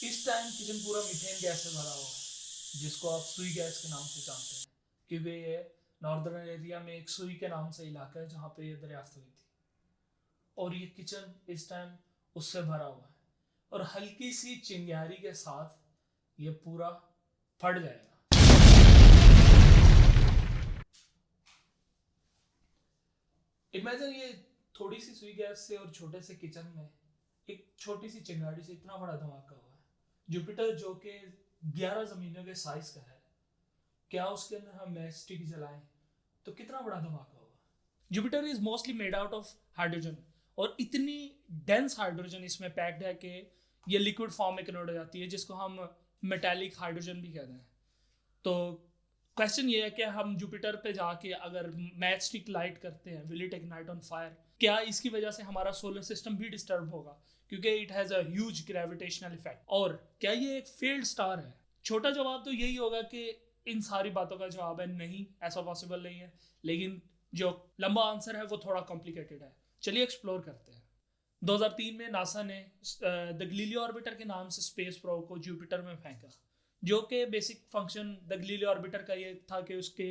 इस time kitchen पूरा methane gas से भरा हुआ है, जिसको आप सुई गैस के नाम से जानते हैं, क्योंकि ये नॉर्दर्न एरिया में एक सुई के नाम से इलाका है जहाँ पे ये दरियाफ्त हुई थी। और ये किचन इस टाइम उससे भरा हुआ है, और हल्की सी चिंगारी के साथ ये पूरा फट जाएगा। इमेजिन ये थोड़ी सी सुई गैस से और छोटे से किचन में एक छोटी सी चिंगारी से इतना बड़ा धमाका हुआ है। जुपिटर जो कि 11 जमीनों के साइज का है, क्या उसके अंदर हम मैच स्टिक जलाएं तो कितना बड़ा धमाका होगा। Jupiter is mostly made out of hydrogen, और इतनी डेंस हाइड्रोजन इसमें पैक्ड है कि ये लिक्विड फॉर्म में कन्वर्ट हो जाती है, जिसको हम मेटालिक हाइड्रोजन भी कहते हैं। तो क्वेश्चन ये है कि हम जुपिटर पे जाके अगर मैच स्टिक लाइट करते हैं, will it ignite on fire? क्या इसकी वजह से हमारा सोलर सिस्टम भी डिस्टर्ब होगा, क्योंकि it has a huge gravitational effect? और क्या ये एक फेल्ड स्टार है? छोटा जवाब तो यही होगा कि इन सारी बातों का जवाब है नहीं, ऐसा पॉसिबल नहीं है। लेकिन जो लंबा आंसर है वो थोड़ा कॉम्प्लिकेटेड है। चलिए एक्सप्लोर करते हैं। 2003 में नासा ने द गलीलियो ऑर्बिटर के नाम से स्पेस प्रोब को जुपिटर में फेंका, जो कि basic function the Galileo orbiter का ये था कि उसके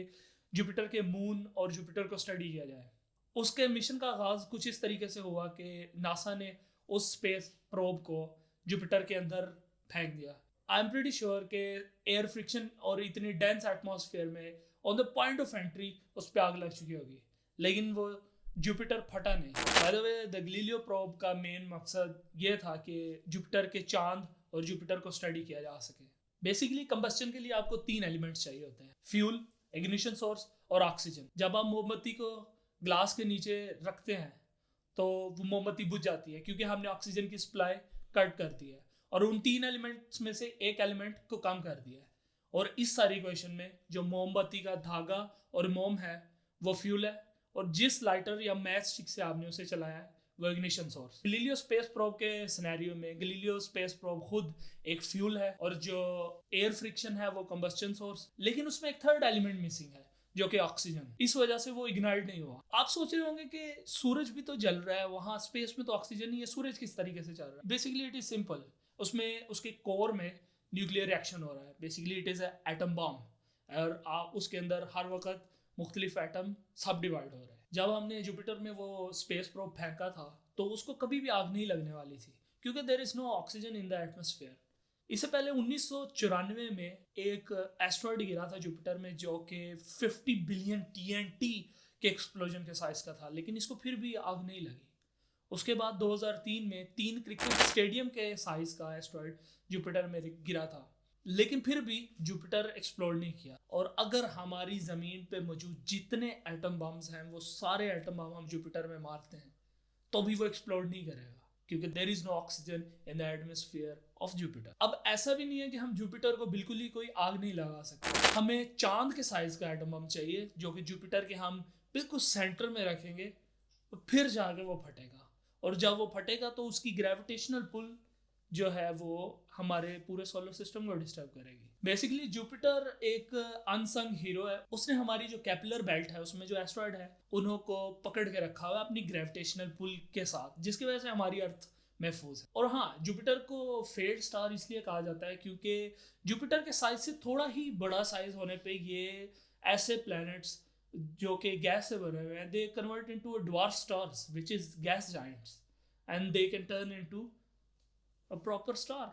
जुपिटर के मून और जुपिटर को स्टडी किया जाए। उसके मिशन का आगाज कुछ इस तरीके से हुआ कि नासा ने उस स्पेस प्रोब को जुपिटर के अंदर फेंक दिया। आई एम प्रीटी श्योर कि एयर फ्रिक्शन और इतनी डेंस एटमॉस्फेयर में on the point of entry उस पर आग लग चुकी होगी, लेकिन वो जुपिटर फटा नहीं। By the way, the Galileo probe का मेन मकसद ये था कि जुपिटर के चांद और जुपिटर को स्टडी किया जा सके। बेसिकली कंबस्टन के लिए आपको 3 एलिमेंट्स चाहिए होते हैं: फ्यूल, इग्निशन सोर्स और ऑक्सीजन। जब आप मोमबत्ती को ग्लास के नीचे रखते हैं तो वो मोमबत्ती बुझ जाती है, क्योंकि हमने ऑक्सीजन की सप्लाई कट कर दी है और उन 3 एलिमेंट्स में से एक एलिमेंट को कम कर दिया है। और इस सारी इक्वेशन में जो मोमबत्ती का धागा और मोम है वो फ्यूल है, और जिस लाइटर या मैच स्टिक से आपने उसे चलाया है वो ignition source. Galileo space probe के सिनेरियो में गलीलियो स्पेस प्रोब खुद एक फ्यूल है, और जो एयर फ्रिक्शन है वो कंबस्टन सोर्स। लेकिन उसमें एक थर्ड एलिमेंट मिसिंग है, जो कि ऑक्सीजन। इस वजह से वो इग्नाइट नहीं हुआ। आप सोच रहे होंगे कि सूरज भी तो जल रहा है, वहां स्पेस में तो ऑक्सीजन नहीं है, सूरज किस तरीके से चल रहा है? Basically it is simple. उसमें उसके कोर में न्यूक्लियर रिएक्शन हो रहा है। Basically it is atom bomb, और उसके अंदर हर वक्त मुख्तलिफ एटम सब डिवाइड हो रहे हैं। जब हमने जुपिटर में वो स्पेस प्रोब फेंका था तो उसको कभी भी आग नहीं लगने वाली थी, क्योंकि there is no oxygen in the atmosphere. इससे पहले 1994 में एक एस्ट्रॉयड गिरा था जुपिटर में, जो कि 50 बिलियन TNT के एक्सप्लोजन के साइज का था, लेकिन इसको फिर भी आग नहीं लगी। उसके बाद 2003 में 3 क्रिकेट स्टेडियम के साइज का एस्ट्रॉयड जुपिटर में गिरा था, लेकिन फिर भी जुपिटर एक्सप्लोर नहीं किया। और अगर हमारी ज़मीन पे मौजूद जितने एटम बम्स हैं वो सारे एटम बम हम जुपिटर में मारते हैं तो भी वो एक्सप्लोर नहीं करेगा, क्योंकि there is no oxygen in the atmosphere of Jupiter. अब ऐसा भी नहीं है कि हम जुपिटर को बिल्कुल ही कोई आग नहीं लगा सकते। हमें चांद के साइज का एटम बम चाहिए, जो कि जुपिटर के हम बिल्कुल सेंटर में रखेंगे, फिर जाके वो फटेगा। और जब वो फटेगा तो उसकी ग्रेविटेशनल पुल जो है वो हमारे पूरे सोलर सिस्टम को डिस्टर्ब करेगी। बेसिकली जुपिटर एक अनसंग हीरो है। उसने हमारी जो कैपिलर बेल्ट है उसमें जो एस्ट्रॉयड है उन्हों को पकड़ के रखा हुआ है अपनी ग्रेविटेशनल पुल के साथ, जिसकी वजह से हमारी अर्थ महफूज है। और हाँ, जुपिटर को फेड स्टार इसलिए कहा जाता है क्योंकि जुपिटर के साइज से थोड़ा ही बड़ा साइज होने पे ये ऐसे प्लैनेट्स जो कि गैस से बने हुए हैं, they convert into a dwarf stars which is gas giants, and they can turn into a proper star.